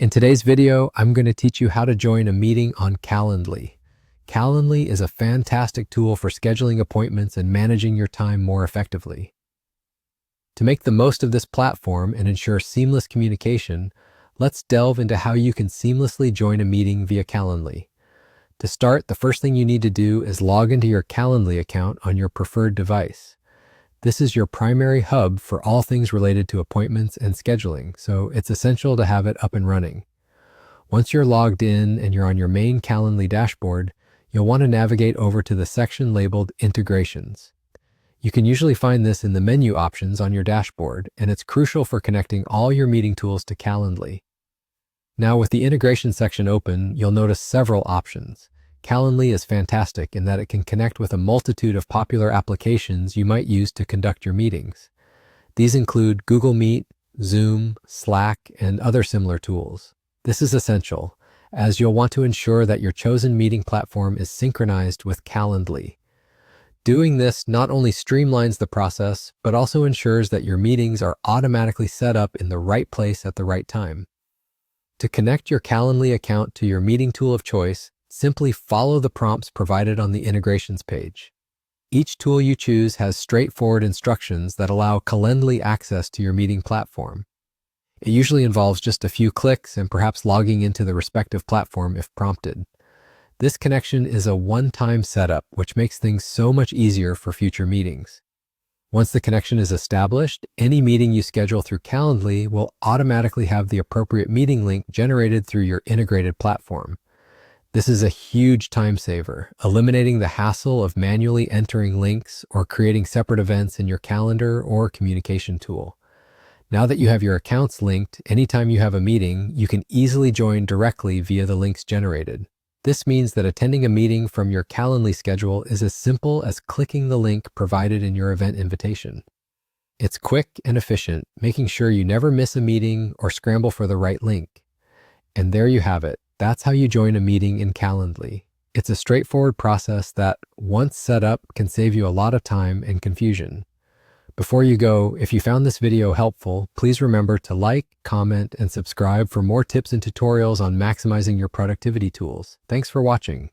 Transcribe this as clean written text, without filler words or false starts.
In today's video, I'm going to teach you how to join a meeting on Calendly. Calendly is a fantastic tool for scheduling appointments and managing your time more effectively. To make the most of this platform and ensure seamless communication, let's delve into how you can seamlessly join a meeting via Calendly. To start, the first thing you need to do is log into your Calendly account on your preferred device. This is your primary hub for all things related to appointments and scheduling, so it's essential to have it up and running. Once you're logged in and you're on your main Calendly dashboard, you'll want to navigate over to the section labeled Integrations. You can usually find this in the menu options on your dashboard, and it's crucial for connecting all your meeting tools to Calendly. Now, with the integration section open, you'll notice several options. Calendly is fantastic in that it can connect with a multitude of popular applications you might use to conduct your meetings. These include Google Meet, Zoom, Slack, and other similar tools. This is essential, as you'll want to ensure that your chosen meeting platform is synchronized with Calendly. Doing this not only streamlines the process, but also ensures that your meetings are automatically set up in the right place at the right time. To connect your Calendly account to your meeting tool of choice, simply follow the prompts provided on the integrations page. Each tool you choose has straightforward instructions that allow Calendly access to your meeting platform. It usually involves just a few clicks and perhaps logging into the respective platform if prompted. This connection is a one-time setup, which makes things so much easier for future meetings. Once the connection is established, any meeting you schedule through Calendly will automatically have the appropriate meeting link generated through your integrated platform. This is a huge time saver, eliminating the hassle of manually entering links or creating separate events in your calendar or communication tool. Now that you have your accounts linked, anytime you have a meeting, you can easily join directly via the links generated. This means that attending a meeting from your Calendly schedule is as simple as clicking the link provided in your event invitation. It's quick and efficient, making sure you never miss a meeting or scramble for the right link. And there you have it. That's how you join a meeting in Calendly. It's a straightforward process that, once set up, can save you a lot of time and confusion. Before you go, if you found this video helpful, please remember to like, comment, and subscribe for more tips and tutorials on maximizing your productivity tools. Thanks for watching.